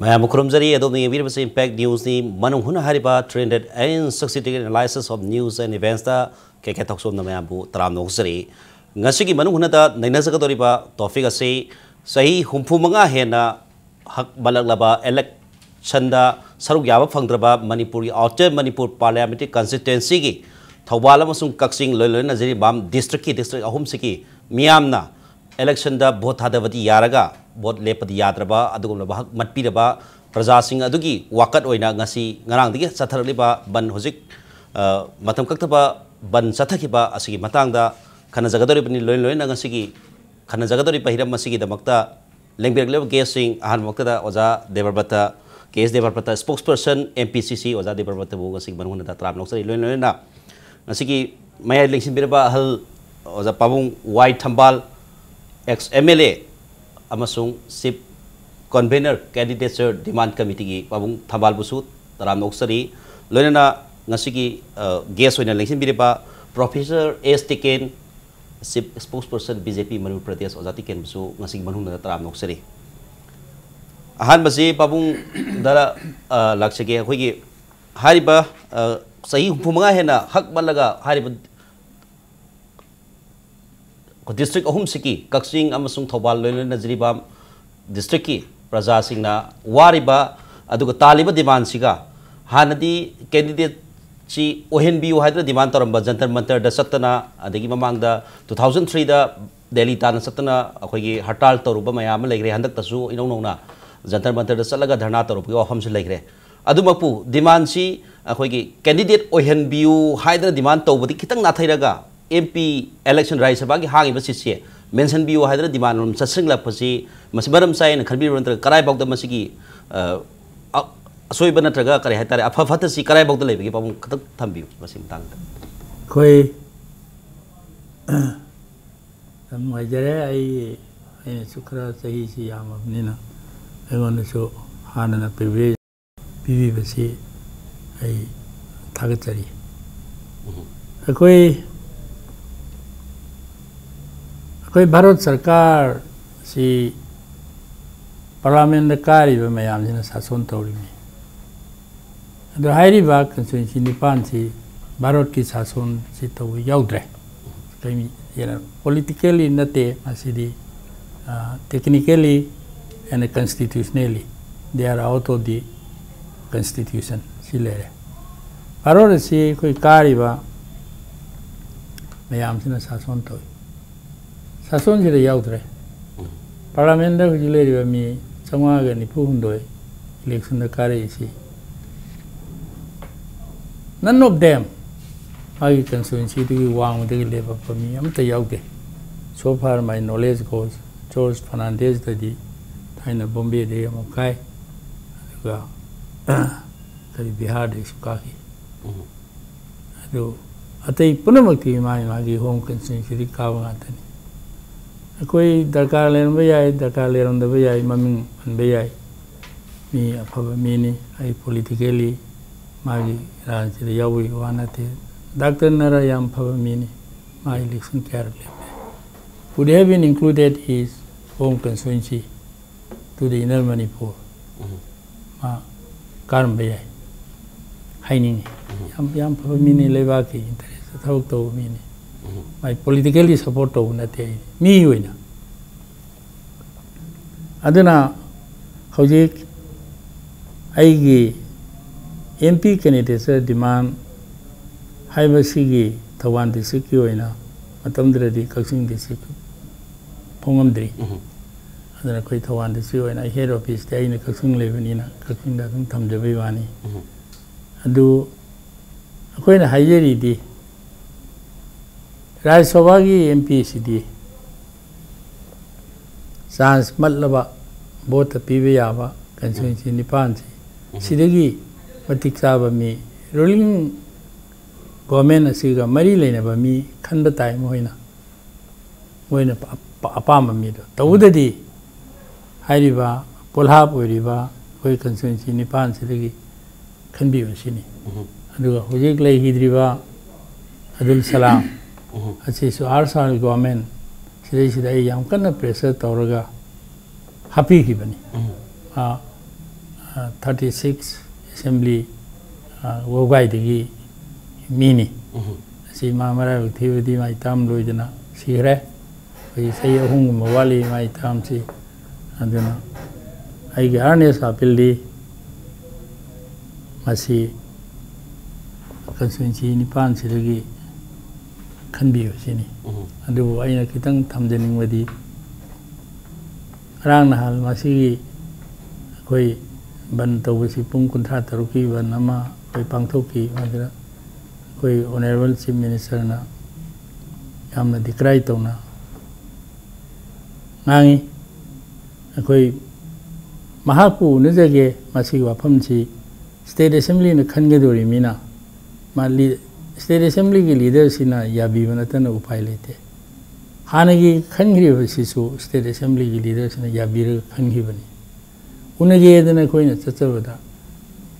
मैं मुखरमजरी अदोनी वीरबसे impact news नि मनung हुना हरिबा trended and successful analysis of news and events दा के थोक्सोम न मयाबु तराम नोक्सरी ngasi मनung हुना दा नैनाजगदोरिबा टॉपिक असे सही हुमफुमंगा हेना हक बलगलबा इलेक्शन दा सरुक याबा फंगद्रबा Manipur outer Manipur parliamentary constituency की थौबाल अमसुंग कक्सिंग लोइलोइना जरी बाम डिस्ट्रिक्ट अहुम सिकी मियामना इलेक्शन दा भोट थादबदी यारगा भोट लेपदी याद्रबा अदुगुमबा हक मतपीरबा प्रजासिंग अदुगी वाकत ओइना ngasi ngarangdigi satharagliba ban hojik matam kaktaba ban sathakiba asigi matangda khana jagadoribani loina ngasigi khana jagadori pahiram masigi damakta lengbirgleba guesting ahan makta oja Debrabrata case Debrabrata spokesperson MPCC oja Debrabrata bu ngasigi banhuna da tram noksari loina ngasigi maya election birba hal oja pabung white Thambal Ex-MLA amasung sip Convenor Candidature demand committee ki pabung Thambal busu taram noksari loina ngasigi guest oina election birba Professor Tiken sip spokesperson BJP Manipur Pradesh oja Tiken busu ngasigi manhuna taram noksari ahan basi pabung dara laksege khoigi hariba sahi humanga hena hak balaga hariba district ahum siki kaksing amasung thobal loina najriba district ki praja singna wariba aduga taliba demand siga hanadi candidate chi ohenbiu haidra demand taramba jantar mantar da satana adagi mamangda 2003 da Delhi tan satana akhoi hartal toruba mayam legre handak tasu inongna jantar mantar da salaga dharna toruba wafam se legre adumapu demand si akhoi candidate ohenbiu haidra demand tobudi kitang na thairaga MP election right Sabha ki hangi basi se mention biu haidra demand rum sasingla pasi masbaram sai na khalbi rantra karai bawda masigi asoi bana traga kare haitare afa fata si karai bawda lebe ki pamung khatak thambiu basi mtang koi samai jare ai sukra sahi si yam nina agon so hanana privilege bibi basi ai thagachari koi कोई भारत सरकार सी parliament कारी ma'am शासन तौरी अदुहाइरिबा constituency निपान सी भारत की शासन सी तौ याउद्रे कई politically नते मसीदी technically and constitutionally they are out of the constitution सी लेरे भारत सी कोई कारीबा मैम शासन तौ शासन से याउद्रे पार्लियामेंट जिले मी चौगा निफु हुंदोय इलेक्शन कारी नन ऑफ देम मागी कंस्टिट्यूएंसी वांग लेप मी अमत याउदे so far my knowledge goes George Fernandes ददी थाइना बॉम्बे दे अमकाय करी बिहार दे सुकाकी अदो अतई पुनमक्ति मागी होम कंस्टिट्यूएंसी कावगातनी कोई दरकार लेन बजाय दरकार लेरम द बजाय ममिंग अन बजाय मी अफब मीनी आई पॉलिटिकली मागी राजनीति यावी वानाते डॉक्टर नरा याम फब मीनी मा इलेक्शन केयर लेबे would have been included his home constituency to the inner Manipur ma karam bajai haini yam fab मीनी लेबा के इंटरेस्ट थौक तो मीनी my politically support to nate mi hoina aduna hojik aigi MP candidature demand haibasigi Thawan district ki hoina matamdradi Kaksing district phongamdri aduna koi Thawan district hoina head office te aina Kaksing lebenina Kaksing da thum thamjabai wani adu akoina haijeri di राज्य सभा की MPCC chance मतलब vote पीबे याबा constituency निपान से सिदगी मतिक चाबा मी ruling government असिगा मरी लेनबा मी खनब ताई Moina अपाम मी तौददी हाइरिबा पोलहाब ओरिबा कोई constituency निपान सिदगी खनबी सिनी अदुगा होजिक लै हिद्रिबा अब्दुल सलाम अच्छी आर साल गवर्नमेंट सिदई याम कन्न प्रेशर तौरगा हापी की बनी 36 assembly worldwide mini si mamara activity mai tam loidana sigre we say hung mawali mai tam si aduna ai garnes apildi masi constituency ni pan silagi khanbi sini adu aina kitang thamjening wadi rang nahal masi koi ban tawsi pung kuntha taruki ban ama koi pangthoki madra koi honorable chief minister na yamna declare tawna ngangi koi mahapu nujage masi wafam chi state assembly na khange dori mina mali state assembly ki leader sina yabi banatana upai lete hanagi khangri basisu state assembly ki leader sina yabi khanghi bani unage dana koina chachabada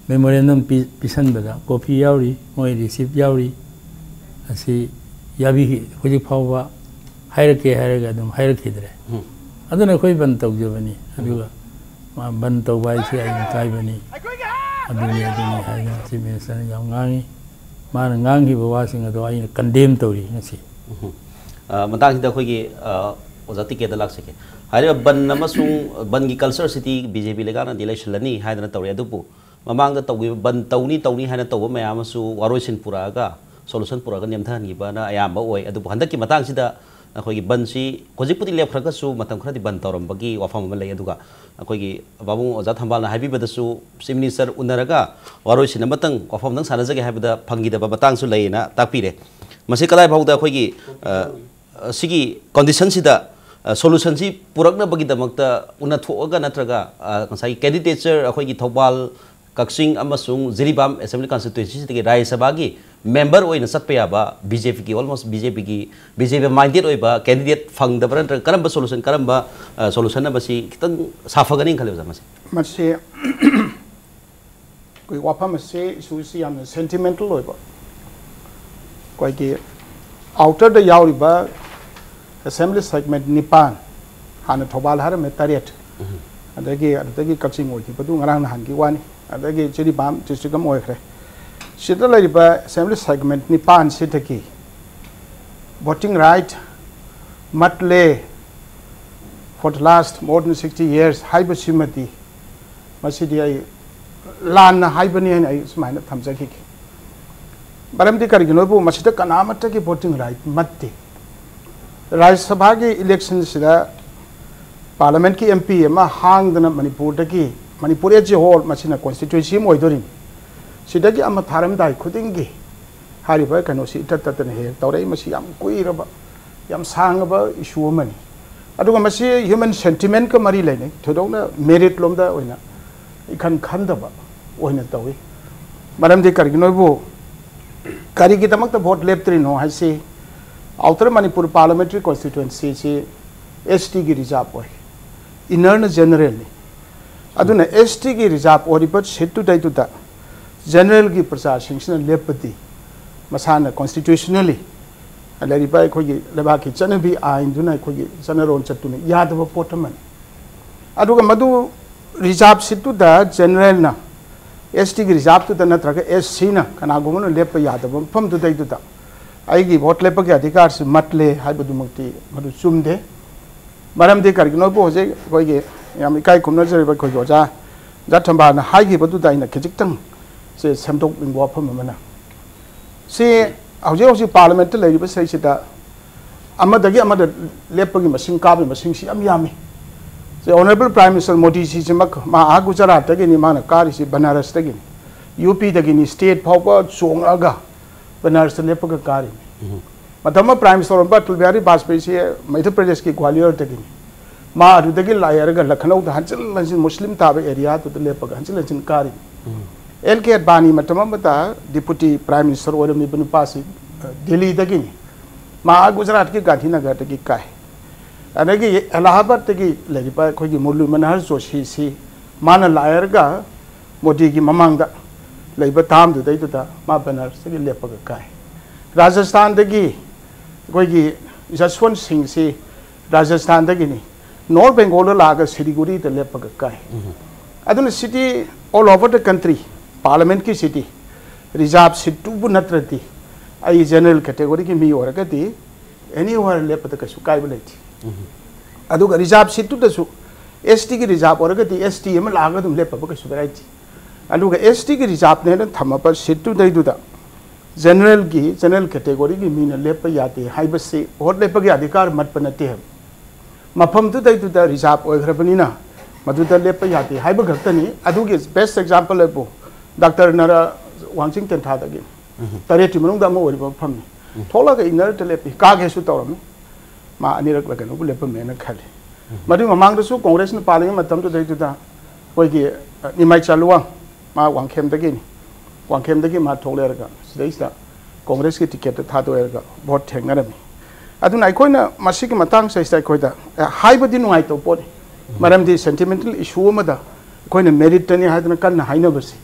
memorandum pisan bada copy yauri moi receipt yauri asi yabi hoji phawa hairake hairaga dum hairake dre aduna koi ban tawjabani aduga ban tawbai si ai kai bani aduni haina si minister yang ngangi mana ngangi bawasing ado ai condemn tawri ngasi matang hida khogi ozati ke dalak seke hari ban namasung ban gi culture city BJP legana election lani haidana tawri adupu mamang da tawgi ban tawni haina tawba mayam su waroisin puraga solution puraga nemthan gi bana ayamba oi adupu handaki matang sida akhoi ban si khojiputi lepkhraga su matam khradi ban tawram bagi wafam ma lay aduga akhoi babu oza thambal na habi badasu chief minister unaraga waroisin matang wafam nang sanajage habida phangi da batang su layna takpire masi kalai bauda akhoi sigi condition sida solution si purakna bagi damakta una thoga natraga sai candidature akhoi gi Thambal Kaksing amasung Ziribam Assembly Constituency tege Rajya Sabha gi member oina satpa yaba BJP ki almost BJP minded oiba candidate fang da baran karamba solution na basi kitang safagani khale ba masi koi wapam se isusi am sentimental oiba koi ki outer the yauri ba assembly segment nipan hana Thambal har me tariat adagi Kaksing oi ki padu ngarang han ki wani adagi Ziribam district am oi khre sida laiba assembly segment nipan sitaki voting right matle for the last more than 60 years haiba simati masidi ai lan haibani ai smaina thamjaki baramdi kargino bu masida kanamata ki voting right matte Rajya Sabha ki election sida parliament ki MP ma hang dana Manipur as a whole masina constituency moidorin sidagi ama tharam dai khudingi hariba kano si tatatan he tawrai masi yam kuiraba yam sangaba issue mani aduga masi human sentiment ka mari laine thodona merit lomda oina ikhan khandaba oina tawi maram de kargino bu kari ki tamak ta vote leptri no haisi outer Manipur parliamentary constituency si ST ki reserve oi inner general ni aduna ST ki reserve ori but setu dai tuta general ki prasar sanction lepati masana constitutionally alari bai khogi leba ki chanabi ain duna khogi chanaron chatuna yadaba potaman aduga madu reserve setu da general na ST ki reserve tu na traga SC na kana gumunu lepa yadaba pham tu dai tuta ai gi vote lepa ki adhikar se matle haibadu mukti madu chumde maram de kargino bo je khogi yam ikai kumna jari ba khogi oja jathamba na haigi badu dai na khijiktang se samdok bingwa pham mana se auji parliament le ba sai sida amadagi amada lepagi masing kabi masing si am yami se honorable prime minister Modi si mak ma Gujarat tagi ni mana kari si Banaras tagi UP tagi ni state phawba chongaga Banaras lepaga kari matama prime minister Atal Bihari Vajpayee si Madhya Pradesh ki Gwalior tagi ma adu tagi layarga Lucknow da hanchal Muslim tabe area to lepaga hanchal kari LK Bani matamamata deputy prime minister Oram Ibn Pasi Delhi dagini ma Gujarat ki Gandhinagar tagi kai anagi Allahabad tagi laripa khogi Murli Manohar Joshi si mana layarga Modi ki mamangda laiba tam du dai da ma Banaras tagi lepaga kai Rajasthan dagi khogi Jaswant Singh si Rajasthan dagi ni North Bengal laga Siliguri the lepaga kai aduna city all over the country parliament ki city reserve seat tu bunatrati ai general category ki mi oragati anywhere lepata ka su kai bulati aduga reserve seat tu da su ST ki reserve oragati ST em laga dum lepa ka su right aduga ST ki reserve ne thama pa seat tu dai du da general category ki mi na lepa yate haiba se or lepa ki adhikar mat panate hai mafam tu dai du da reserve oigrabani na Madhuda लेप याते HYBE घक्तनी अदुगे best example लेबो doctor नरा वांगसिंग थादगे तरेटी मनुंग दम ओरिबो फमनी थोलागे inner तलेपि कागेसु तौरम मा अनिरक लगनो बु लेप मेना खाले मदु ममांगदसु कांग्रेस न पालिंग मतम तो दैतुदा कोइगे निमाइ चालुवा मा वांगखेमदगे मा थोलेरगा सिदैसा कांग्रेस की टिकट थादोरगा वोट थेंगरमी अदुना आइकोइना मसिगे मतंग सैसा कोइदा हाइबदि नुआइ तो पोनी मरमदी सेंटिमेंटल इशू अमदा कोइना मेरिट तनी हादना कन्ना हाइनबसी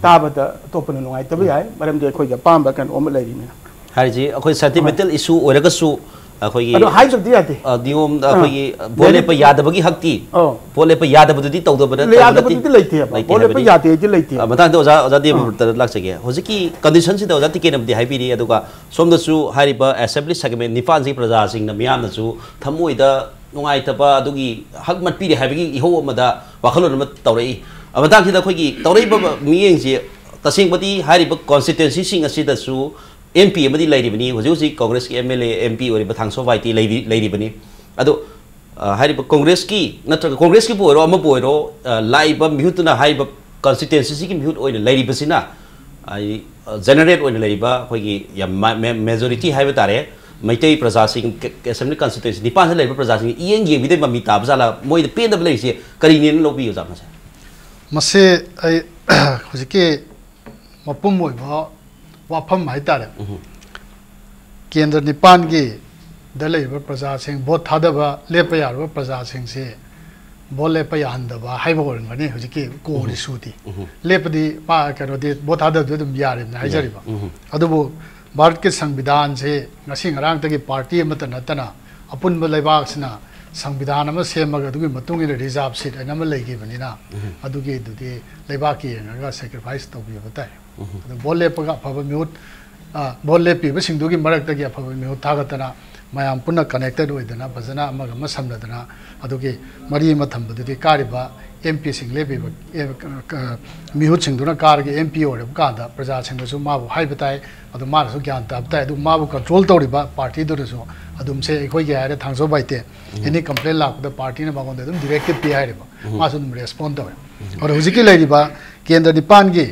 ताबदा तोपना नुआइ तब याय मरमदी कोइगा पांबा कन ओम लैरिना हारिजी अखोइ सेंटिमेंटल इशू ओरगसु अखोइ अदो हाइ जब दियाते दियोम अखोइ बोले प यादबगी हक्ति बोले प यादबदुदी तौदबदा यादबदुदी लैते बोले प याते दि लैते मतां ओजा ओजा दि लाक्सगे होजिकी कंडीशन सिदा ओजा टिकेनमदि हाइबिरी अदुगा सोमदसु हारिबा असेंबली सेगमेंट निपान जी प्रजा सिंगना मियामनसु थमोइदा नुंगाइतबा अदुगी हक मतपीरे हाइबिगी इहो अमदा वाखलोन अम तौरई अमदांखिदा खोइगी तौरईबा मियेंजे तसेंगबदी हारिबा कॉन्स्टिट्यूएंसी सिंग असिदसु MP अमदी लैरिबनी होजि कांग्रेस की MLA MP ओरिबा थांगसो वाइटी लैरिबनी अदो हारिबा कांग्रेस की नत्र कांग्रेस की पोरो अम पोरो लाइबा मिहुतना हारिबा कॉन्स्टिट्यूएंसी की मिहुत ओइना लैरिबसिना आई जनरेट ओइना लैरिबा खोइगी या मेजॉरिटी हाइबा तारे मैतई प्रजा सिंह असेंबली कॉन्स्टिट्यूएंसी निपान से प्रजा सिंह इयेंग येंबिदे ममी ताबजाला मोइद पेदब लैसे करिनेन लोबियो जामसे मसे आई हुजिके मपुम ओइबा वाफम हाइतारे केंद्र निपान की दलैबा प्रजा सिंह बोट थादबा लेप यारबा प्रजा सिंह से बोट लेप याहंदबा हाइबा ओरंगनी हुजिके कोरि सुती लेपदी पा करोदे बोट थादबदो दुम यारेना हाइजरिबा अदुबो भारत के संविधान से ngरang तक पार्टी मत नतना अपुन लेबाक्सना संविधान में सेमगा दुगी मतुंग इन रिजर्व सीट अनम लेगी बनिना अदुगी दुदी लेबाकी नगा सैक्रिफाइस तोबि बताय अदु बोले पगा फब म्यूट बोले पीब सिंधुगी मरक तक फब म्यूट थागतना मयाम पुनः कनेक्टेड होइदना फजना अमग म समनदना अदुगी मरी मथंबदुदी कारिबा MP सिंह लेबि म्यूट सिंधुना कारगे MP ओरब कादा प्रजा सिंहसु माबु हाइ बताय अदु मारसु ज्ञान ताबताय अदु माबु कंट्रोल तौरिबा पार्टी दुरसु अदुम से एखोइ गे हारे थांगसो बाइते एनी कंप्लेन लाकदा पार्टी ने बागोंदे अदुम डायरेक्टिव पि हाइरेबा मासु दुम रेस्पोंड तवे और हुजिकी लैरिबा केंद्र निपान गी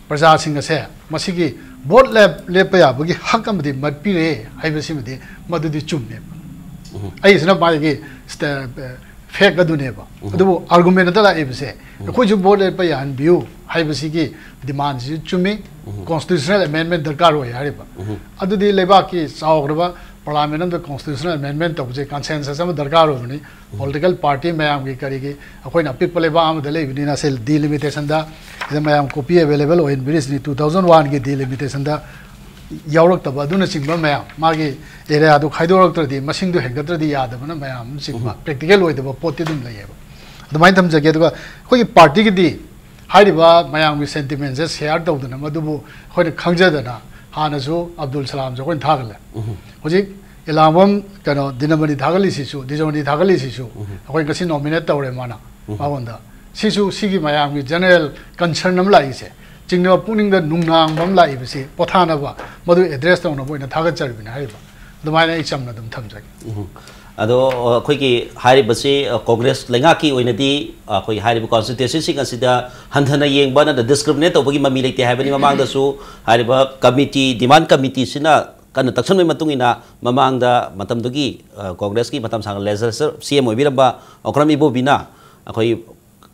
प्रजा सिंह से मसिगी बोट लेप याबगी हक अमदि मतपिरे हाइबसिमदि मदुदि चुमने आइसना बागी फेक अदुनेबा अदुबो आर्गुमेंट दा लाइबसे अखोजु बोट लेप यान व्यू हाइबसिगी डिमांड जि चुमी कॉन्स्टिट्यूशनल अमेंडमेंट दरकार होय हारिबा अदुदि लेबाकी सावग्रबा पार्लियामेंट में कॉन्स्टिट्यूशनल अमेंडमेंट तबजे कंसेंसस अम दरकार होबनी पॉलिटिकल पार्टी मैम की करीगी अखोइना पिक लेबा आम दलेबिना सेल डिलिमिटेशन दा मैम कॉपी अवेलेबल होइन बिरिस 2001 की डिलिमिटेशन दा यावरक्तबा अदुना सिंगबा मैम मागी एरिया दो खाइदोरक्तरदी मसिंग दो हेगतरदी यादबना मैम सिंगबा प्रैक्टिकल होइदबा पोती दुम लयेबा अदुमाइन थमजगे दुगा खोई पार्टी की दी हाइरिबा मैम की सेंटिमेंट से शेयर तौदना मदुबु खोइ खंगजदना हानसु अब्दुल सलाम जो कोइन थागले होजिक इलामम कनो दिनमनि थागली सिसु दिजोनि थागली सिसु अखोइ गसि नॉमिनेट तौरे माना मावंदा सिसु सिगी मैम की जनरल कंसर्न नम लाइसे चिंगनो पुनिंग द नुंगनांग बम लाइबसि पोथानबा मदु एड्रेस तौना बोइना थागत चरबिना हाइबा दुमाइना इचमना दम थमजगे अदो अखोइगी हारिबसि कांग्रेस लेंगाकी ओइनदी अखोइ हारिब कॉन्स्टिट्यूएंसी सिंग असिदा हंथना येंगबा ना डिस्क्रिमिनेट तौबगी ममी लेते हाइबनि ममांगदसु हारिब कमिटी डिमांड कमिटी सिना कन तक्सनमै मतुंगिना ममांगदा मतमदुगी कांग्रेस की मतम सांग लेजरसर CM ओइबिरबा अक्रम इबोबिना अखोइ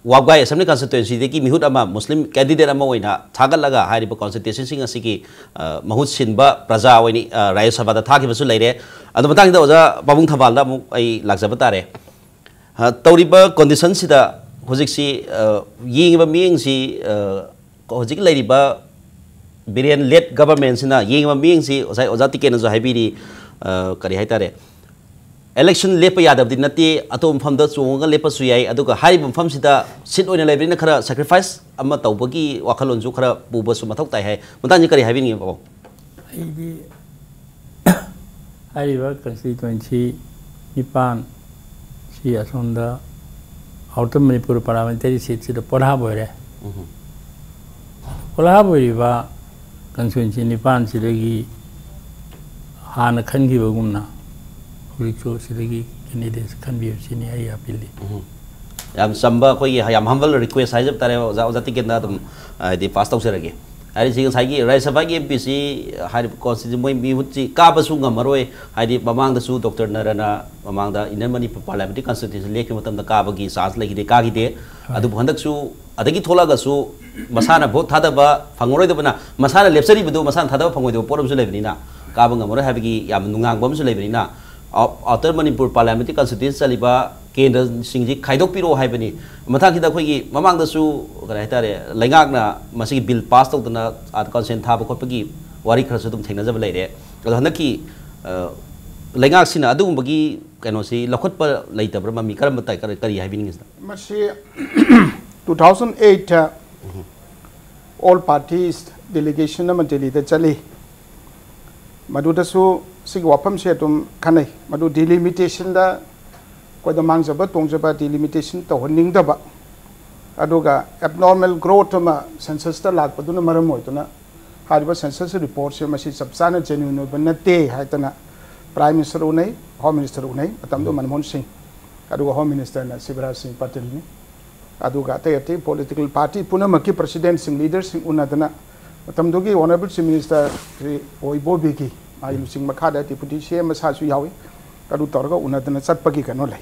वागवाई असेंबली कॉन्स्टिट्यूएंसी की मिहुत अमा मुस्लिम कैंडिडेट अमा ओइना थागलगा हारिब कॉन्स्टिट्यूएंसी सिंग असिगी महुत सिनबा प्रजा ओइनी राज्य सभा दा थागिबसु लैरे अदु मतंगदा ओजा पाबुंग थबालदा मु आई लागजब तारे तौरिबा कंडीशन सिदा होजिकसी येंगिबा मियंगसी होजिक लैरिबा बिरेन लेट गवर्नमेंट सिना येंगिबा मियंगसी ओजा टिकेन जो हाइबिरी करी हाइतारे election lepa yadab din nati atom pham da chunga lepa suyai aduga hari bum pham sida sit oina lebrina khara sacrifice amma tawbagi wakhalon ju khara buba su mathok tai hai mutan ni kari habin ngi ba aidi hari ba constituency nipan si asonda outer Manipur parliamentary seat sida podha boire podha boire ba constituency nipan sidagi hana khangi bagumna Rico Sidagi candidates can be seen here. Yam Samba, Yam humble request I have Tiken the past of Seragi. I think Sagi, Raisabagi MPC, had constituency, would see Kabasunga Maroi, I did among the Su Dr. Narana, among the Manipur parliamentary constituency, Lake with the Kabagi, Sas Lake the Kagi de, Aduhandaksu, Adaki Tolagasu, Masana, both Tadaba, Fangoridabana, Masana Lepsari, Budu, Masan Tada, Fango, Porum Sulevina, Kabanga Havigi, Yamunang Bombs Sulevina. Outer Manipur parliamentary constituency saliba kendra singji khaidok piro haibani mathang kita khoi mamang da su kana hitare lengak na masi bill pass tok na at consent thaba khotpagi wari khara su dum thengna jab leire ado hanaki lengak sina adum bagi kano si lokhot pa leitabra mami karam tai kari haibini ngisna masi 2008 all parties delegation na Delhi da chali maduda su sig wapam se tum kanai madu delimitation da ko da mang jaba tong jaba delimitation to honing da ba aduga abnormal growth ma census ta lag paduna maram hoy to na hariba census report se masi subsana genuine banate haitana prime minister unai home minister unai atam do manmohan singh aduga home minister na Shivraj Singh Patel ni aduga te political party punamaki president sing leaders sing unadana atam do gi honorable chief minister oibo beki I using Makada deputy CM Sasu Yawi, Kadu Torga, Unatana Satpaki Canole.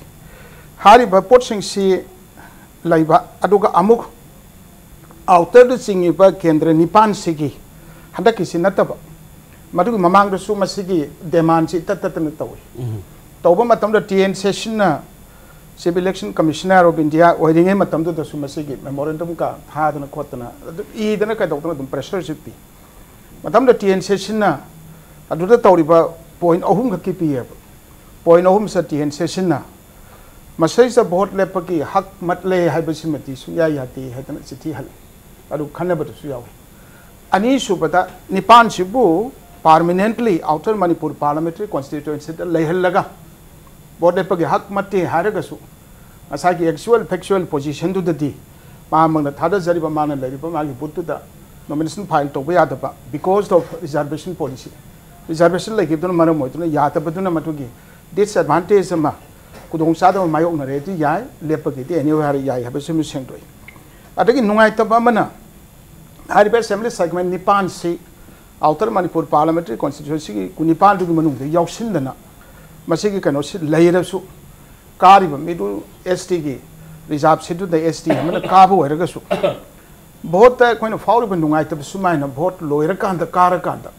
Hari Bapotsing si Laiba Aduga Amuk outer the Singipa Kendra Nipan Sigi, Hadaki Sinataba, Madu Mamang the Suma Sigi, demands it Tatanatawi. Tobamatam the TN session, Civil Election Commissioner of India, waiting him at Tamdu the Sumasigi, Memorandum Ka, Hadana Kotana, either a kind of pressure should be. Matam the TN session. Aduda tawriba point ahum ka kipi point ahum sa TN session na masay sa vote lepaki hak matle haibasi mati suya yati hatana siti hal adu khanna batu suya ani subata nipan sibu permanently outer Manipur parliamentary constituency da lehal laga vote lepaki hak mati haraga su asaki actual factual position du dadi ma mangna thada jariba mana lariba magi butu da nomination file to ya da because of reservation policy reservation like itu maram moy tu ya ta baduna matugi disadvantage ma kudong sada ma mayok na reti ya lepaki ti anywhere ya ha besim sengdoi adagi nungai ta ba mana hari per assembly segment nipan si outer Manipur parliamentary constituency ku nipan du manung de yauksin dana masi ki kano si laira su kari ba midu ST ki reserve situ de ST mana ka bu heraga su bahut ta koina faul ba nungai ta sumai na vote loira kan da kara kan da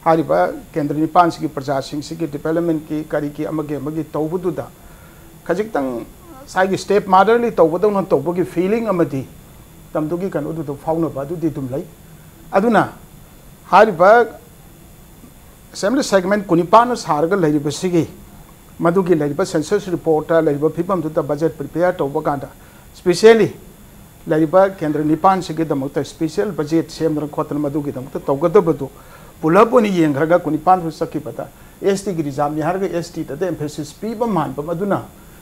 Hariba Kendra Nipan Sigi Praja Singh Sigi development ki kari ki amagi tawbudu da kajik sagi step motherly tawbudu non tawbugi feeling amadi tamdugi kan udu to fauna badu di tumlai aduna hariba assembly segment kunipan sarga lariba sigi madugi lariba census report lariba phipam tu budget prepare tawba kanda especially lariba Kendra Nipan Sigi damukta special budget semdra khotan madugi damukta tawgada badu Pulapuni yengraga kunipan rusaki pata ST ki reserve ni harga ST ta emphasis piba man pa maduna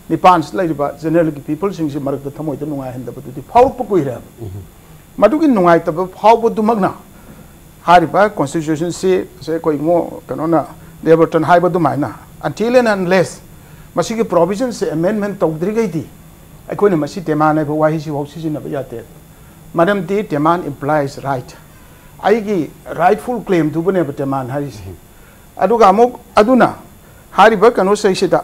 nipan laiba general ki people sing si marak thamoi ta nungai henda batu ti phau pu kuira madu ki nungai ta phau bu du magna hariba constitution se koi mo kanona Debrabrata hai badu maina until and unless masi ki provision se amendment tawdri gai di akoi ne masi demand ai wa hi si hosi si na ba yate madam the demand implies right aigi rightful claim to bune bataman harisi aduga amuk aduna hariba kano saisida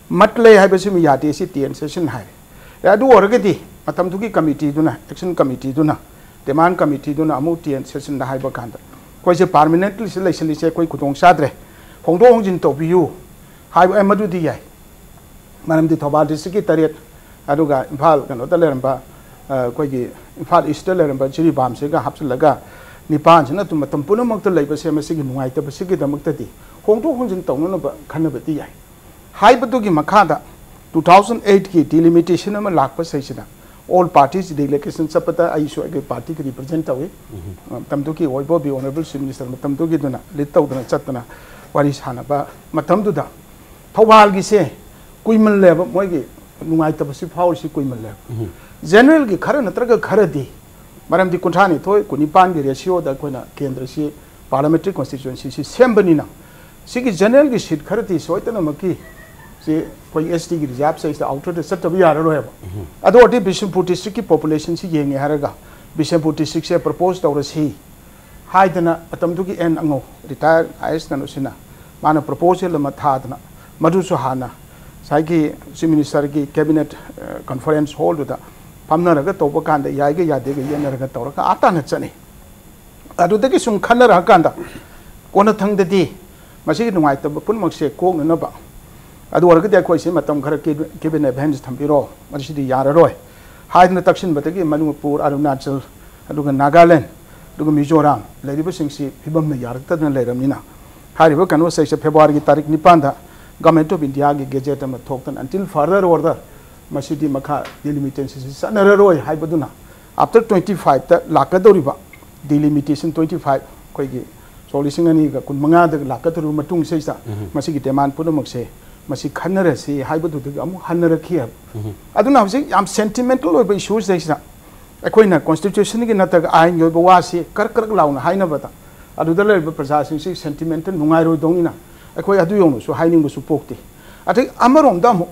matle haibasi mi yate si TN session hai adu orgadi matam tuki committee duna action committee duna demand committee duna amu TN session da haiba kanda koi se permanently selection se koi kutong sadre hongdo hongjin to biu haiba amadu di yai manam di Thambal district tariat aduga imphal kano taleramba koi gi imphal east taleramba chiri bam se ga hapsalaga Nipan sina tu matam puno makta lai basi masih nungai ta basi kita makta di hongto hongjin tawno na ba khana ba ti yai हाइबदुगी मखादा 2008 की delimitation अमा lakh सैसिना all parties delegation sapata aisho age party ki represent tawi tamdu ki oibo bi honorable chief minister tamdu ki duna lit tawdana chatna wari sana ba matamdu da thawal gi se kuimal le moi gi nungai ta si phau si kuimal le general gi khara natra ga khara di maram di kunthani thoi kunipan gi ratio da koina kendra si parliamentary constituency si sembani na si gi general gi seat khara ti soitana maki si koi ST की reserve से outer de सट भी यार रोहे अदो अटी Bishanpur district की population सी येंगे हरगा Bishanpur district से प्रपोज तौर सी हाइदना अतमदु की एन अंगो रिटायर आईएस कनो सिना माना प्रपोजल म थादना मधुसु हाना साइकी चीफ मिनिस्टर की कैबिनेट कॉन्फ्रेंस हॉल दुदा पमनरगा तोब कांदा याइगे यादेगे येनरगा तौरका आता न चने अदुदगी सुम खनर हकांदा कोन थंगददी मसी नुंगाइ तब पुनमक्से कोंग नबा अदु वर्गदे अखोइसे मतम खर कैबिनेट बेंच थंबिरो मसिदि याररोय हाइदना तक्सिन बतगी मनुपुर अरुणाचल अदुगा नागालैंड अदुगा मिजोराम लेरिबो सिंगसी फिबम न यारक्तदन लेरमनिना हारिबो कनो सेक्शन फेब्रुवारी की तारीख 9 दा गवर्नमेंट ऑफ इंडिया की गेजेट में थोक्तन अंटिल फर्दर ऑर्डर मसिदि मखा डिलिमिटेशन से सनररोय हाइबदुना आफ्टर 25 ता लाकदोरिबा डिलिमिटेशन 25 कोइगी सोलिसिंग अनि का कुन मंगा द लाकतरु मतुंग सेसा मसिगी डिमांड पुनमक्से मसी खन्नरसी हाइबदुदग अमु हन्नरखि अदुना हजि याम सेंटिमेंटल ओइब इश्यूज दैसा अखोइना कॉन्स्टिट्यूशन की नतग आइन योब वासी कर लाउना हाइनबता अदुदा लेब प्रजासिंग सि सेंटिमेंटल नुंगाइरो दोंगिना अखोइ अदु योनु सु हाइनिंग सु पोक्ति अथे अमरोम दम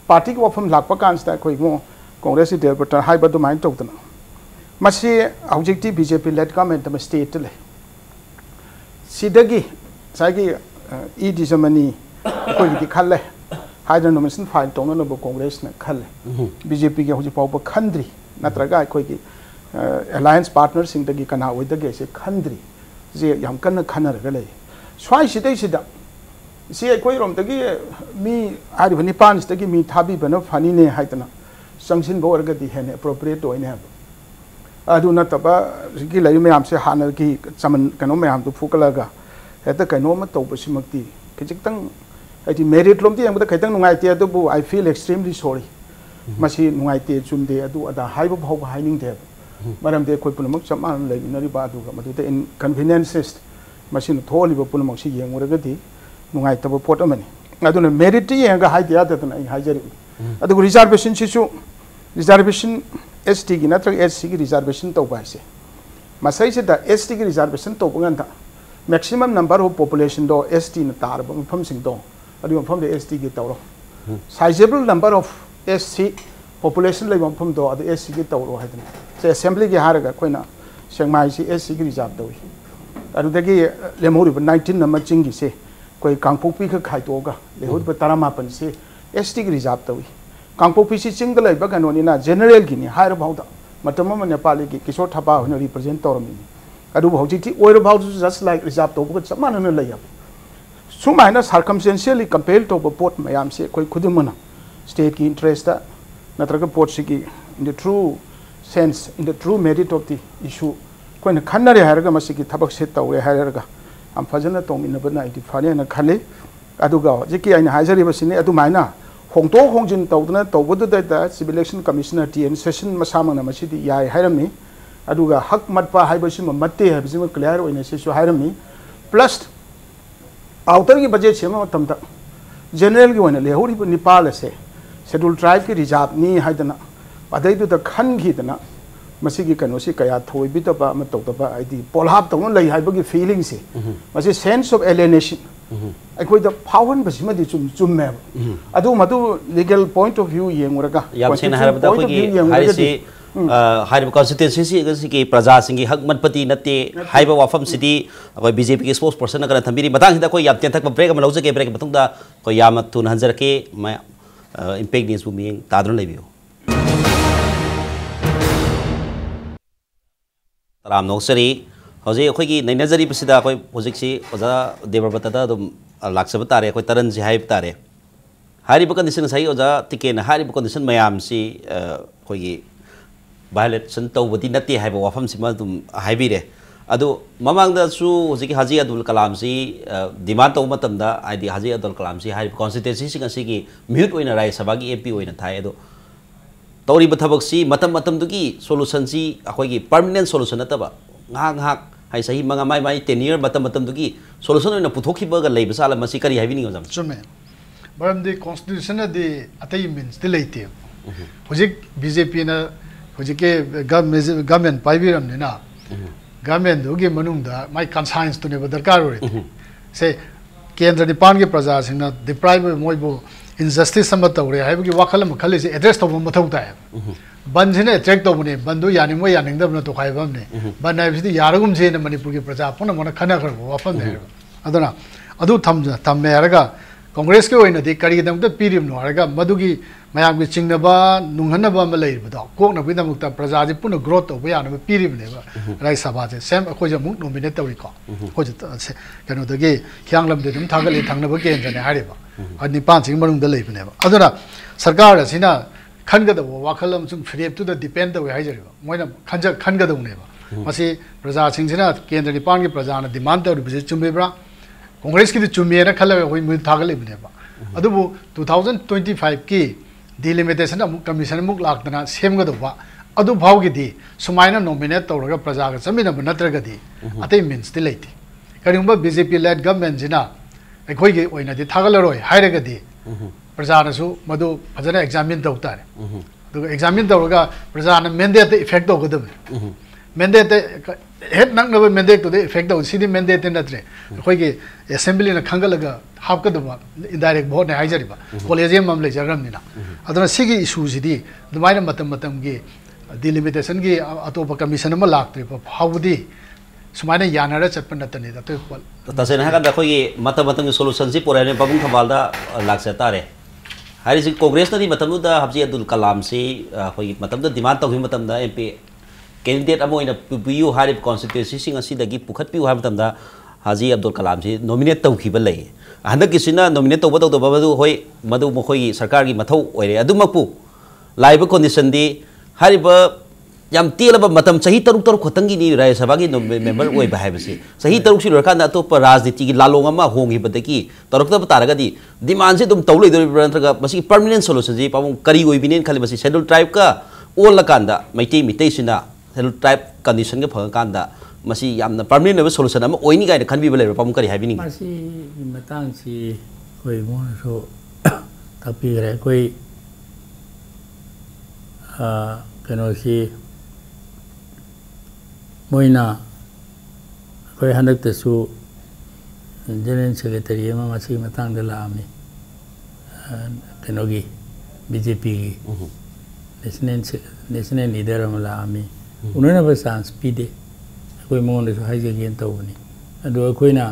पार्टी को वफम लाकपा कांस्ता अखोइ गो कांग्रेस डेब्राब्राटा हाइबदु माइन तौतना मसी हौजिक्ति बीजेपी लेड गवर्नमेंट म स्टेट ले सिदगी साइगी ई दिसमनी कोई की खल्ले हाइड्रो नोमिनेशन फाइल तौननबो कांग्रेस ने खल्ले बीजेपी के हौजि पाव खंद्री नत्रगा कोई की अलायंस पार्टनर सिंग दगी कना ओइदगे से खंद्री जे याम कन्न खनरगा ले स्वाइ सिदै सिदा से कोई रोम दगी मी आरि भनि पांच दगी मी थाबी बन फनी ने हाइतना संगसिन बो वर्गदी हेने एप्रोप्रिएट ओइने हब अदु नतबा की लइ मयाम से हानर की चमन कनो मयाम तो फुकलगा हेता कनो म तौबसिमक्ति खिजिक्तंग आई मेरिट लोमती यंग खैतंग नुंगाइते अदुबु आई फील एक्सट्रीमली सॉरी मसी नुंगाइते चुमदे अदु अदा हाइबो भाव हाइनिंग दे मरमदे कोइ पुनमक चमान लेबिनरि बादुगा मदुते इनकन्वीनियंसेस मसी थोलिबो पुनमक सि येंगुरगदि नुंगाइतबो पोट अमनि अदुना मेरिट येंगा हाइदे अदतना आई हाइजरि अदु रिजर्वेशन सिसु रिजर्वेशन एसटी की नत्र एससी की रिजर्वेशन तौबाइसे मसैसे द एसटी की रिजर्वेशन तौबगंता मैक्सिमम नंबर ऑफ पॉपुलेशन दो एसटी न तारब मफम सिंग दो अदु मफम दे एसटी की तौरो sizeable number of SC population ले मफम दो अदु एससी की तौरो हाइदन से असेंबली की हारगा कोइना सेंगमाइ सी एससी की रिजर्व दोइ अदु दगी लेमोरि 19 नंबर चिंगी से कोई कांगपोपी ख खाइतोगा लेहोद ब 18 से एसटी की reserve दोइ Kangpokpi C Ching the लेबा गनोनिना जनरल की नि हायर भाउदा मतम म नेपाली की किशोर थापा होन रिप्रेजेंट तौरमी अदु हौजिति ओइर भाउ जस्ट लाइक रिजर्व तौबग चमानन लैया सुमाइना सर्कमस्टेंशियली कंपेयर तौब पोट मयाम से कोई खुदमना स्टेट की इंटरेस्ट नत्रग पोट सिगी in the true sense in the true merit of the issue कोइन खन्नरे हारगा मसिगी थबक से तौरे हारगा हम फजन तौमिनबना इदि फानेना खले अदुगा जिकि आइना हाजरि बसिने अदु माइना होंतो होंजिन तौदना तौबदु दा civil election commissioner T N Seshan मसामना मसिदि याय हारमी अदुगा हक मतपा हाइबसिम मत्ते हाइबसिम क्लियर ओइना सेसु हारमी प्लस आउटर की बजेट से मतमता जनरल की ओइना लेहोरि निपाल से शेड्यूल ट्राइब की रिजर्व नि हाइदना अदैदु द खनखिदना मसिगी कनोसी कया थोइबितबा म तौतबा आइदि पोलहाप तौन लइ हाइबगी फीलिंग से मसि सेंस ऑफ एलिनेशन अखोइ द फावन बसिमदि चुम्मे अदु मदु लीगल पॉइंट ऑफ व्यू येंगुरगा याम सेना हरबदा कोगी हारिसे हारिब कॉन्स्टिट्यूएंसी की प्रजा सिंगी हक मतपति नते हाइब वाफम सिटी अखोइ बीजेपी के स्पोक्स पर्सन करा थंबिरी मतंग हिदा कोइ याम तेंथक ब्रेक म लौजके ब्रेक मतुंगदा कोइ याम तुन हंजरके म इम्पैक्ट न्यूज बु मियंग ताद्रन लेबियो तराम नोक्सरी हजे अखोइगी नैनजरी बसिदा अखोइ प्रोजेक्टसी ओजा देब्राब्राता दम लाक्सब तारे अखोइ तरन जि हाइब तारे हारिब कंडीशन सही ओजा टिकेन हारिब कंडीशन मयाम सी अखोइगी वायलेशन तौबदी नते हाइब वाफम सिमा दुम हाइबिरे अदो ममांग दा सु होजिकी हाजी अब्दुल कलाम सी डिमांड तो मतम दा आईडी हाजी अब्दुल कलाम सी हाई कॉन्स्टिट्यूंसी सिंग असिगी म्यूट ओइना राज्य सभा की एमपी ओइना थाय अदो तौरी बथबक सी मतम मतम दुगी सोल्यूशन सी अखोगी परमानेंट सोल्यूशन नतबा ngak ngak hai sahi manga mai mai tenure matam matam dugi solution oina puthokhiba ga leiba sala masi kari haibini ngam chume baram de constitution de atai means de leite hojik bjp na hojike government paibiram ne na government dugi manung da mai conscience to ne darkar ore se kendra nipan ge praja sing na deprive moibo injustice sama tawre haibu gi wakal ma khali se address to mathau ta ban jine check to bune bandu yani mo yani ngam na to khai bam ne ban nai bisi yaragum je na manipur gi praja puna mona khana khar wa pam ne aduna adu tham me araga congress ke oina de kari dam ta pirim no araga madu gi mayam gi chingna ba nunghanna ba ma leir ba kok na bi dam ta praja ji puna growth to ba yana pirim ne ba rai sabha je sem ko je muk nominate to ri ko ko je se kano de ge khyang lam de dum thagali thangna ba ke ne hari ba ani pan sing manung da lei ne ba aduna sarkar asina खनगद वाखलम सुम फ्रेप to the depend the way हाइजरिबा मोइना खनगद उनेबा मसी प्रजा सिंगसिना केंद्र निपान के प्रजा न डिमांड तौर बिजे चुमेब्रा कांग्रेस की चुमेना खलग होई मुइ थागले बनेबा अदुबु 2025 की डिलिमिटेशन अमुक कमीशन अमुक लाक्तना सेमगदबा अदु भावगिदी सुमाइना नॉमिनेट तौरगा प्रजा का समिना नत्रगदी अतै मीन्स दि लेति करिंबा बीजेपी लेड गवर्नमेंट जिना अखोई के ओइना दि थागलरोय हाइरगदी प्रजा नसु मधु फजना एग्जामिन तौता है तो एग्जामिन तौरगा प्रजा न मैंडेट इफेक्ट तौगदब मैंडेट हेड नंगनब मैंडेट तो इफेक्ट तौ सिदी मैंडेट नत्रे अखोई के असेंबली न खंगलगा हापकदबा इनडायरेक्ट वोट ने हाइजरिबा कॉलेज एम ले जरमनिना अदना सिगी इशू सिदी दुमाइना मतम मतम की डिलिमिटेशन की अतोप कमीशन म लाक्त्रि फावदी सुमाइना यानारा चटपन नतनी तो तसेना हका दखोई मतम मतम की सॉल्यूशन सी पोराने पबुंग थमाल दा लाक्से तारे हारिसी कांग्रेस नदी मतम दा हब्जी अब्दुल कलाम से होई मतम दा डिमांड तौहि मतम दा एमपी कैंडिडेट अमो इन पियु हारिब कॉन्स्टिट्यूंसी सिंग असि दगी पुखत पियु हाब मतम दा हाजी अब्दुल कलाम से नॉमिनेट तौखिबा लई हंदक किसिना नॉमिनेट तौबा तौदबा मदु होई मदु मखोई सरकार की मथौ ओइरे अदुमकपु लाइब कंडीशन दी हारिब याम तेलब मतम सही तरुक तरुक खतंगी नि राज्य सभा की मेंबर ओइ बाहायबसी सही तरुक सि लरकान अतोप राजनीति की लालोंग अमा होंगिबदगी तरुक तारगदी डिमांड से तुम तौले नत्रगा मसी परमानेंट सोल्यूशन जी पामुं करी ओइबिनेन खाली मसी शेड्यूल ट्राइब का ओल लकांदा मैते मिते सिना शेड्यूल ट्राइब कंडीशन के फंगाकांदा मसी यामना परमानेंट लेवल सोल्यूशन अमा ओइनी गाइड खनबीबा लेरो पामुं करी हाबिनी मसी मतंग सी कोई मोनसो तपीरे कोई कनोसी मोइना कोई हनक तसु जनरल सेक्रेटरी अमा मसी मतंग द लामी कनोगी बीजेपी की नेशनल लीडर अमा लामी उन्होंने बस चांस पीदे कोई मोन दसु हाइजे गेन तौबनी अदो कोइना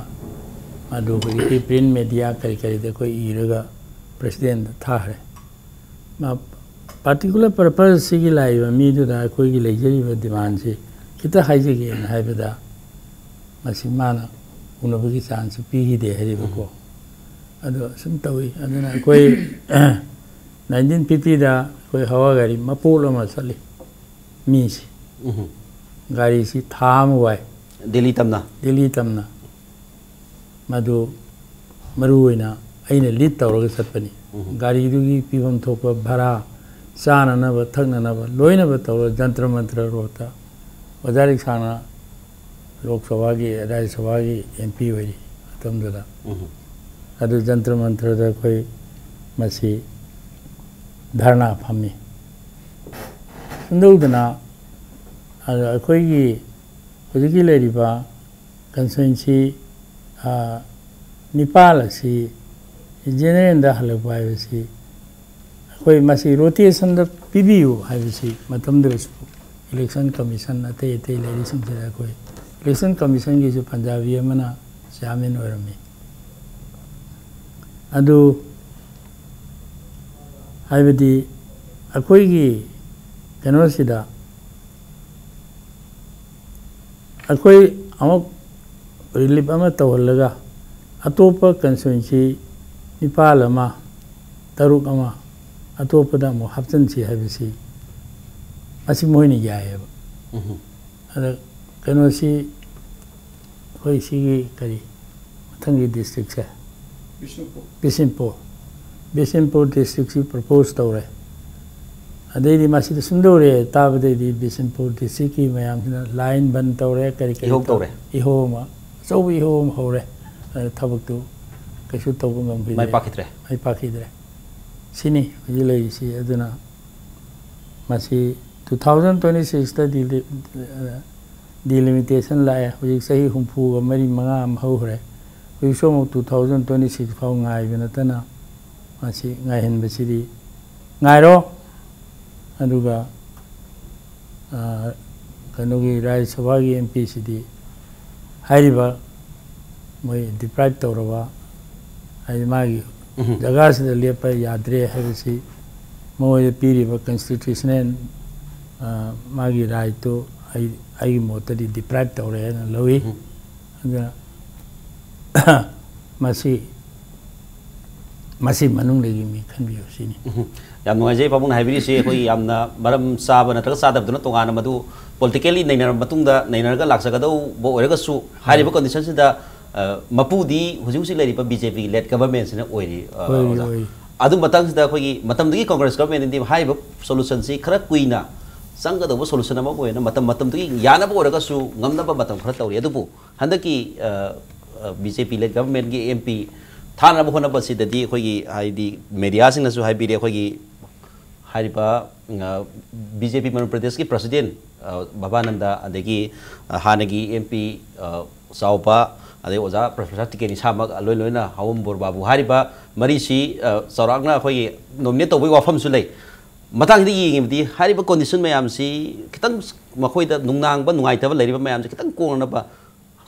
अदो कोई प्रिंट मीडिया करी करी दे कोई इरगा प्रेसिडेंट थारे मा पार्टिकुलर पर्पस सिगी लाइव मीदुदा कोई की लेजरी डिमांड से किता हाइजे गेन हाइबदा मसी माना उनबगी चांस पीगी दे हरिबको अदो सम तवी अदना कोई 1950 दा कोई हवा गाड़ी मपोल अमा चली मीसी गाड़ी सी थाम वाई दिल्ली तमना मधु मरुइना अइना लीड तौरग सतपनी गाड़ी दुगी पीवम थोप भाड़ा चाननब थकनब लोइनब तौर जंत्र मंत्र रोता वजारिक साना लोकसभा की राज्य सभा की एमपी होई तमदला अदु जंत्र मंत्र दा कोई मसी धरना फमी संदौदना अखोई हुजिकी लेरिबा कंस्टिट्यूंसी निपाल असी जनरल दा हलबा हाइबसी अखोई मसी रोटेशन दा पीबीयू हाइबसी मतमदरसु इलेक्शन कमीशन अते अते लेरी सिंगदा कोई इलेक्शन कमीशन की जो पंजाबी अमना चेयरमैन ओरमी अदु हाइबदी अखोई की कनोसिदा अखोई अमुक रिलीफ अमा तौहलगा अतोप कंस्टिट्यूंसी निपाल अमा तरुक अमा अतोपदा मो हप्चनसी हाइबसी असी मोइनी यायब अदा कनोसी कोई सीगी करी थंगी डिस्ट्रिक्ट से बिशनपुर डिस्ट्रिक्ट से प्रपोज तौरे अदेदी मासी सुंदोरे ताबदेदी बिशनपुर डिस्ट्रिक्ट की मयाम लाइन बंद तौरे करी इहोमा सब इहोम होरे थबक तो कैसे तब मैं पाखिद्रे सिनी जिले अदुना मासी 2026 ता डिलिमिटेशन लाए हुई सही हुंफू मरी मंगा हौरे हुई सोम 2026 फाउ गाय बिनतना मासी गायहन बसिदी गायरो अदुगा कनोगी राज्यसभा की MPCC हाइरिबा मैं डिप्राइव तौरबा मागी जगह से लेप याद्रे है मोए पीरीब कॉन्स्टिट्यूशनल मागी राइट तो आई मोतरी डिप्राइव तौरे लवी मसी मनुंग लेगी मी खनबियो सिनी याम नुआजे पाबुन हाइबिरी से कोई यामना मरम साब नत्रग सादबदुना तोगाना मदु पॉलिटिकली नैनर मतुंगदा नैनरगा लाक्सगदौ बो ओरगसु हारिबा कंडीशन सिदा मपुदी हुजुसी लेरिबा बीजेपी लेड गवर्नमेंट सिना ओइरी अदु मतंग सिदा कोई मतमदगी कांग्रेस गवर्नमेंट इंदी हाइबा सोल्यूशन सी खरा कुइना संगदबो सोल्यूशन अमा ओइना मतमदगी यानाबो ओरगसु ngamnaba matam khara tawri adubu handaki BJP lead government की MP थाना बखोना बसी ददी खोगी हाइदी मीडिया सिंह नसु हाइबिरे खोगी हारिबा बीजेपी मणिपुर प्रदेश की प्रेसिडेंट बाबानंदा अदगी हानगी MP साउपा अदे ओजा प्रोफेसर टिकेन सामक लोय लोयना हावम बोर बाबू हारिबा मरीसी सौरागना खोगी नोमिनेट तौबई वाफम सु लै मतंगदी यिंगिबदी हारिबा कंडीशन मयाम सी खितंग मखोइदा नुंगनांगबा नुंगाइतबा लैरिबा मयाम सी खितंग कोनबा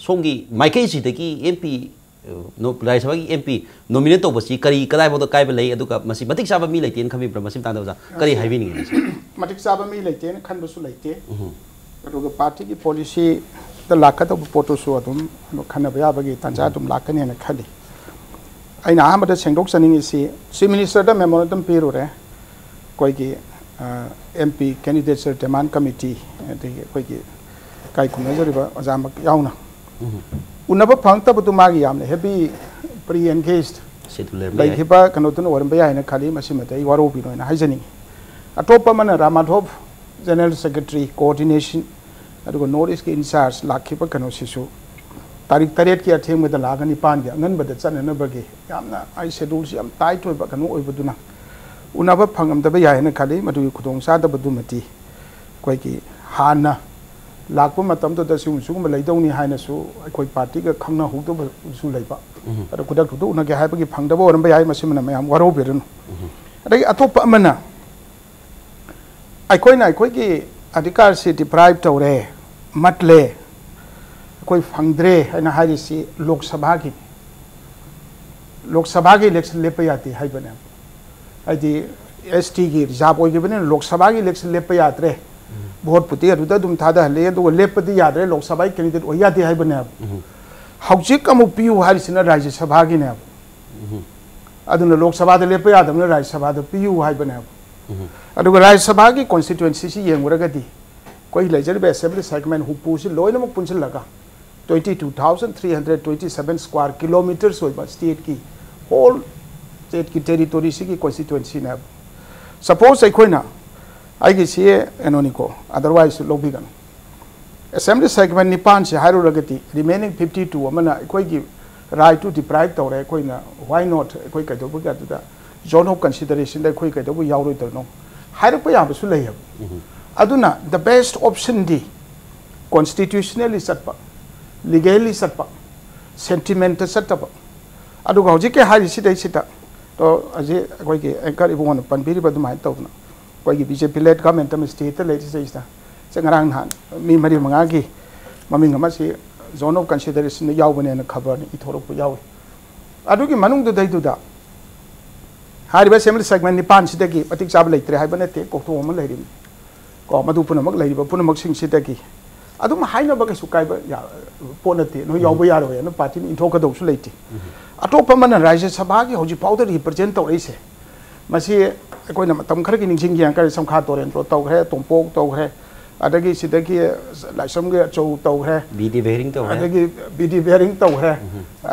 सोंगी माइकै सिदगी MP नो राज्यसभा की MP नोमिनेट तौबसी करी कदाय बोद कायब लै अदुगा मसी मतिक साबा मी लैतेन खमिब्रा मसिम तांदोजा करी हाइबिनिंग मतिक साबा मी लैतेन खनबसु लैते अदुगा पार्टी की पॉलिसी द लाखत पोटो सु अदुम खनबा याबगी तंजा अदुम लाकने न खली अइना अहमद सेंगडोक सनिंग सी चीफ मिनिस्टर द मेमोरेंडम पिरोरे कोई MP कैंडिडेचर डिमांड कमिटी कोई काय खुनजरिबा अजामक याउना उन्नब फंगतबदु मागी यामने हेबी प्री एंगेज्ड लाइखिबा कनोतन ओरंबा यायना खाली मसिमते वारोबि नोना हाइजनी अटोपा मन रामाधव general secretary coordination अदुगो north east के इंचार्ज लाखिबा कनोसिसु तारीख 3 की अथेंगबदा लागनि पान अंगनबद चननबगे यामना आई शेड्यूल से याम टाइट होबा कनो ओइबदुना उन्नब फंगमदबा यायना खाली मदु खुदोंग सादबदु मति कोइकी हाना लाखपा मतम तो दसुम सुगम लैदौनी हाइनसु अखोय पार्टी का खंगना हुदो सु लैबा अदो खुदक खुदो उनगे हाइबगी फंगदबो ओरंबा याय मसिमना मयाम वारोबेरन अदगी अतोप अमना अखोयना अखोयगी अधिकार से डिप्राइव तौरे मतले अखोय फंगद्रे हैना हारिसी लोकसभा की इलेक्शन लेपा याती हाइबने आदि ST की रिजर्व ओइगिबने लोकसभा की इलेक्शन लेपा यात्रे वोट पुती दुम थादा ले लेपदी यादरे लोकसभा कैंडिडेट ओयादे हाइबने हौजिक अमु पियु हारिसिना राज्यसभा गिने अदुना लोकसभा दे लेप यादमने राज्यसभा दे पियु हाइबने अदुगा राज्यसभा की कॉन्स्टिट्यूएंसी सी येंगुरगदी कोई लेजरबे असेंबली सेगमेंट हुपु से लोइनमक पुनसलगा 22,327 स्क्वायर किलोमीटर्स होइबा स्टेट की होल स्टेट की टेरिटोरी सी की कॉन्स्टिट्यूएंसी ने सपोज अखोइना आगे से एनोनिको अदरवाइज लोबिगन असेंबली सेगमेंट निपान से हाइरोगति रिमेनिंग 52 अमना कोई की राइट टू डिप्राइव तौरे कोइना व्हाई नॉट कोई कदोबु गदुदा जोन ऑफ कंसीडरेशन दे कोई कदोबु यावरो दरनो हाइरप याबसु लैहब अदुना द बेस्ट ऑप्शन दी कॉन्स्टिट्यूशनली सटपा लीगली सटपा सेंटिमेंट सटपा अदुगा हजिके हारिसि दैसिता तो अजे कोई की एंकर इबोन पनबिरि बदुमाय तौना कोई बीजेपी लेड गवर्नमेंट में स्टेट लेट सेंगरांग नान मी मरी मंगा की ममिंग अमसी जोन ऑफ कंसीडरेशन यावबने न खबर इथोरप यावे अदुगी मनुंग दु दैदुदा हारिबा असेंबली सेगमेंट निपान सिदगी मतिक चाब लेत्रे हाइबने ते कोक्तो अम लेरि को मदु पुनमक लेरिबा पुनमक सिंग सिदगी अदुम हाइनबा कैसु काइबा या पोनते नो यावबा यारो न पार्टी इंथोकदौसु लेति अटोप मन राज्यसभा की हौजी पाउडर रिप्रेजेंट तौरैसे मसी अखोइना मतम खर की निंजिंग यांकर समखा तोरेन रो तौखरे तोंपोक तौखरे adagi sidagi laisam ge chou tau he BD bearing tau he adagi BD bearing tau he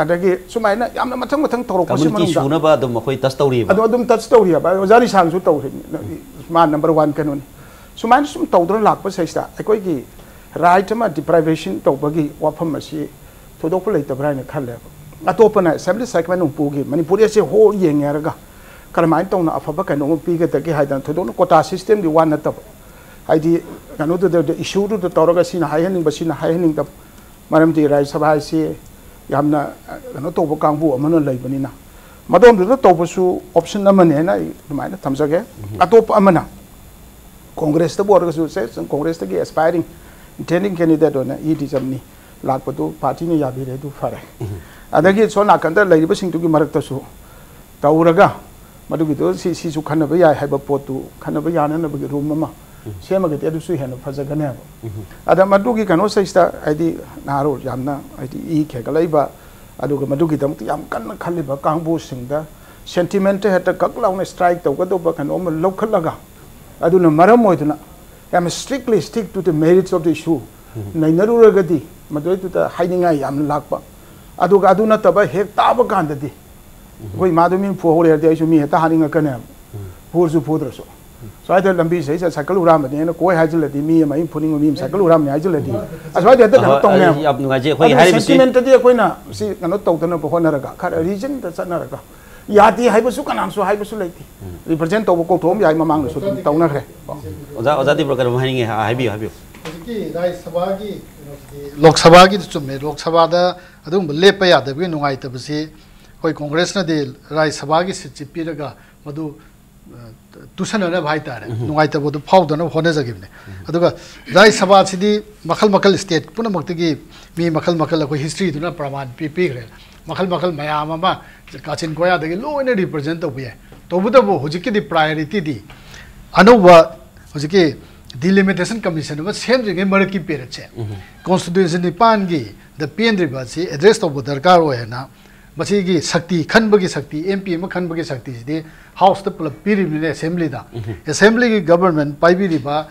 adagi sumaina yamna mathang tau ko sim community suna ba dum khoi tas tawri ba adum touch tau ri ba jari sang su tau ma number 1 kanun sumaina sum tau dra lak pa saista ekoi gi right ma deprivation tau ba gi wafam ma si thodok pa leita bra na khale atopana assembly segment ung pu gi manipur se ho yeng yaraga karmai tau na afaba kan ung pi ga ta gi haidan thodok quota system gi wan na tab haidi kanu the issue to the toraga sina haining basina haining the maram di rai sabha si yamna kanu to kangbu amana leibani na madon do to su option amane na mai na thamjage atop amana congress the board su se congress the aspiring intending candidate on ed jamni lakpatu party ni yabi re du fare adagi so na kanda leiba sing tu gi marak ta su tauraga madu gi to si su khana ba ya haiba potu khana ba yana na ba room ma sema ge tedu su hena faza gane ada madu gi kano sa ista id naro jamna id e ke ga leiba adu ga madu gi dam yam kan khali ba kangbu singda sentiment heta kak launa strike to ga do ba kano ma lokhalaga adu na maram moiduna am strictly stick to the merits of the issue nai naru ga di madu tu ta hidinga yam lakpa adu ga adu na taba hek taba ganda di koi madu min pho hore de su mi heta haninga kana pur su pudra so so I tell lambi sai cycle uram de na koi hajil di mi mai phuning mi cycle uram ni hajil di aswa de ta tong ne ab nu ga je khoi hari sentiment de koi na si kano tong tana bo na raga kha region ta sana raga ya di hai bu su kanam su hai bu su leiti represent to ko thom yai mamang su tong na khre oja di program hai nge hai bi ki rai sabha gi lok sabha gi chume lok sabha da adum lepa ya da bi nungai ta bsi koi congress na de rai sabha gi sit pi raga madu tusan na bhai ta nungai ta bodu phau da na hone jagibne aduga rai sabha sidi makal state puna makti gi mi makal ko history du na praman pi gre makal mayam ma kachin koya da gi lo ne represent to bi to bu da bo hujiki di priority di anuba hujiki delimitation commission was same thing maraki periche constituency ni pan gi the pendri ba si address to darkar ho na masi gi shakti khanba gi shakti mp ma khanba gi shakti di house the piri ni assembly da assembly gi government pai bi ba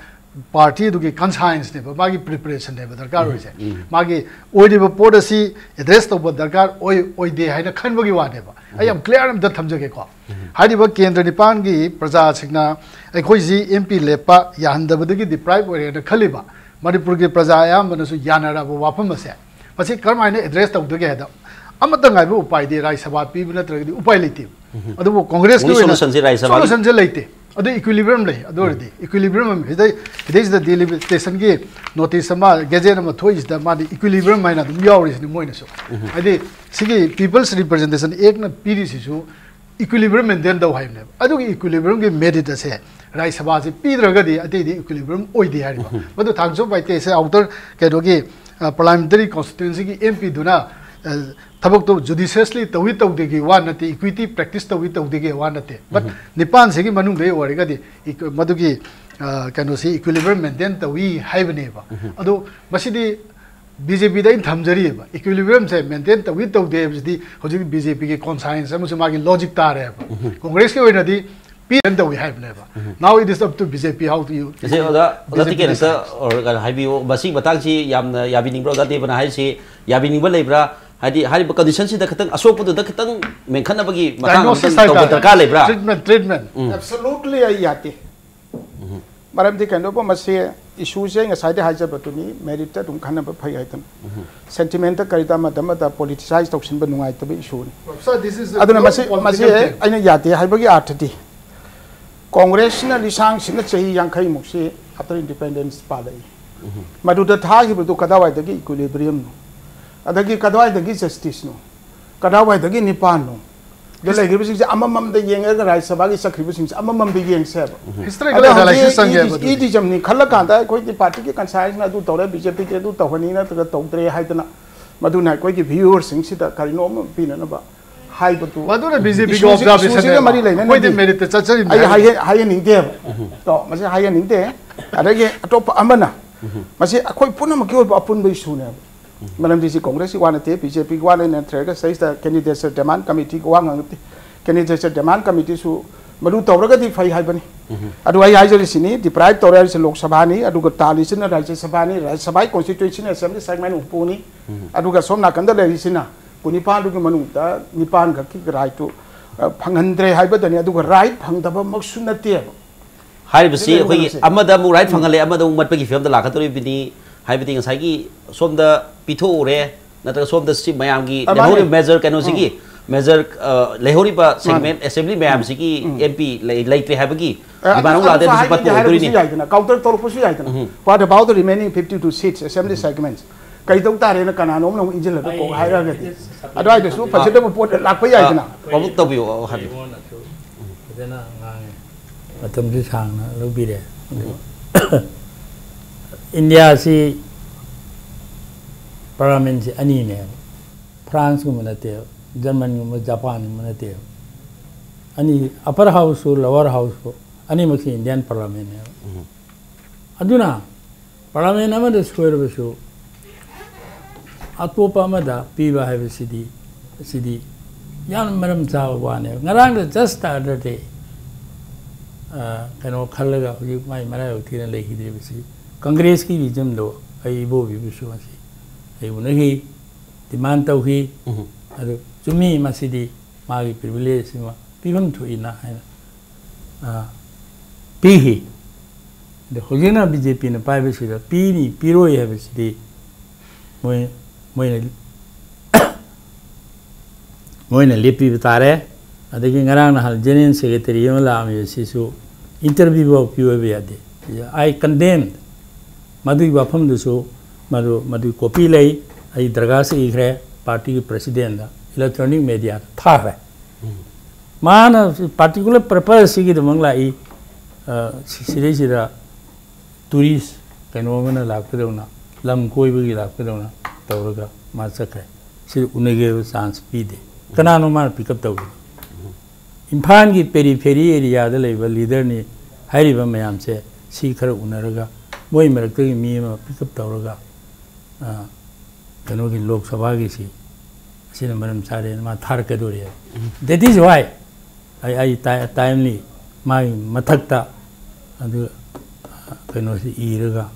party du gi conscience ne ba gi preparation ne darkar ho se ma gi oi di ba policy address to darkar oi de haina khanba gi wa ne ba I am clear am da thamjage ko hari ba kendra ni pan gi praja sikna ai khoi ji mp lepa yanda ba gi deprive ore na khaliba manipur gi praja ayam bana su yanara ba wapam se pasi karmai ne address to ge da amata ngai bu upai de rai sabha pi bina tra gi upai leite adu congress gi solution ji rai sabha solution je leite adu equilibrium le adu de equilibrium hidai is the delimitation gi notice ma gazette ma thoi is the ma equilibrium mai na dum yawri ni moina so adi sigi people's representation ek na piri si su equilibrium maintain da haim ne adu equilibrium gi merit ase rai sabha se pidraga di ati di equilibrium oi di hari ba madu thangso bai te se outer ke do gi parliamentary constituency gi mp duna tabak to judiciously tawi tawde gi wa nate equity practice tawi tawde gi wa nate but nipan se gi manung de wari ga di madu gi kano si equilibrium maintain tawi haibne ba adu masidi BJP da in thamjari ba equilibrium se maintain tawi tawde bidi hoji BJP gi conscience amu ma gi logic ta re ba congress ke wena di p and we have never now it is up to BJP how to you se oda tiken sa or hai bi basi batang si yam yabining bro da de bana hai si yabining ba lebra hadi hari ba condition si da khatang asok pu da khatang menkhana bagi matang to darkar lebra treatment absolutely ayati maram di kando ba mase issue se ngasai de haja batuni merit ta dum khana ba phai aitam sentiment ta karita ma dama da politicize toksin ba nungai ta ba issue so this is aduna mase aina yati hai bagi arthati Congress na lisang sina chahi yankhai mukse after independence palai madu da tha hi bu kadawai da gi equilibrium no adagi kadawai da gi justice no kadawai da gi nipan no de lai gi sing amamam da yeng ga rai sabha gi sakri bu sing amamam da yeng se historical analysis sang ge bu idi jam ni khalla ka da koi di party ki conscience na du tore BJP ke du tawani na ta tawtre hai da madu na koi gi viewers sing si da karino ma pina na ba hai batu wadura BJP go observation mari lai na koi de merit cha cha hai ning de to mase hai ning de adagi atop amana mase akoi puna ma kyo apun bai su ne manam disi congress wa na te BJP wa na thre ga sai da candidature demand committee ko wa ngam candidature demand committee su मरु तौरगदी फै हाइबनी अदु आई हाइजरिसिनी deprive तौररिसि लोक सभानी अदुगा तालिसिना राज्य सभानी Rajya Sabha constituency assembly segment उपुनी अदुगा सोम नाकंदा लेरिसिना कुनिपान दुगि मनुदा निपान गकी राइट टू फंगंद्रे हाइबदनी अदुगा राइट फंगदबा मक्सु नते हाइबसी अखोई अमदा मु राइट फंगले अमदा मटपगी फिल्म दा लाखतोरिबिनी हाइबदी ngसाइगी सोमदा पिथोरे नत्र सोमदा सि मयामगी लेहोरि मेजर कैनोसिगी मेजर लेहोरीबा सेगमेंट असेंबली मैम सिगी एमपी लाइट्रे हाबगी दिबानों लादे दुसपत पोदुरिनी काउंटर तोलपुसु याइतना what about the remaining 52 seats assembly segments कई तौ तारेना कनानोम नो इंजिन लगा को हायरागदी अदवाइ दसु फसिदब पोट लाखप याइतना पबुक तबियो हाबी देना ngang matam si sang na lobire India si parliament si ani ne France ko manate German ko Japan ko manate ani upper house ko lower house ko ani maki Indian parliament ne aduna parliament amada square besu atopa amada piba have city yan maram chaw wane ngarang the just the other day kano khalaga hu mai mara uthina lehi de bisi congress ki region do ai bo bi bisu asi ai unagi demand tau hi adu chumi masidi magi privilege ma pibam thuina haina pihi the hojina BJP na pai bisi da pini piro ya bisi moina lepi bitare adagi ngarang na hal genuine secretary yo la me sisu interview bo piwe be ade I condemned madu bafam duso madu copy lai ai darga se igre party ke president da electronic media tha hai mana particular purpose gi de mangla I sira tourist kanomena lakdona lam koi bi lakdona tawraga ma sakre si unege chance pi de kanano ma pick up taw Impan ki periphery area da leba leader ni hairiba mayam se si khara unaraga moi marakta ki mi ma pick up tawraga kano ki lok sabha gi si sina maram sare ma thar ka dore that is why I timely my mathakta adu kano si iraga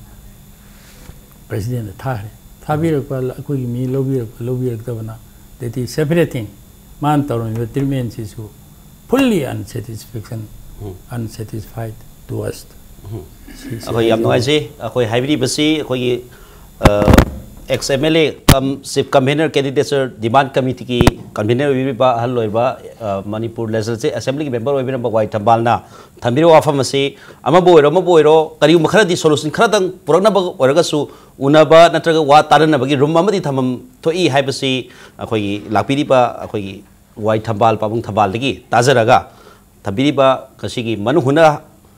president thare thabirakpa akoi mi lobirak bana that is separating man tawron the treatment is fully unsatisfied to us akoi yam noi ji akoi haibri basi akoi Ex-MLA chief convenor candidature demand committee ki convenor wi ba hal loi ba Manipur legislative assembly member oi ba wai Thambal na thambiro afam ase ama boiro kari makhara di solution khara dang purakna ba oraga su unaba natraga wa tarana bagi room amadi thamam thoi haibasi akoi lakpiri ba akoi wai Thambal pabung Thambal dagi tajaraga thabiri ba kasigi manuhuna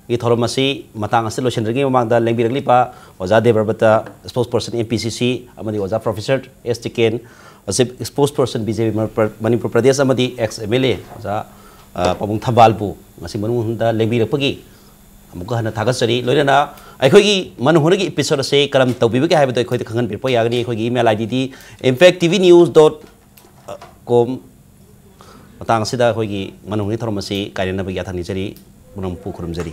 I thoromasi matang asilo shendrigi mamangda lengbiragli pa oza Debrabrata spokesperson MPCC amadi oza Professor Tiken spokesperson BJP Manipur Pradesh amadi Ex-MLA oza pabung Thambal bu ngasi manungda lengbirapagi amuka hana thagasari loirana aikhogi manuhunagi episode ase karam tawbibage haibado akhoi ta khangan birpo yagani akhoi email ID di impacttvnews.com matang asida akhoi manuhuni thoromasi kairena bagi athani jari munam pu khurum jari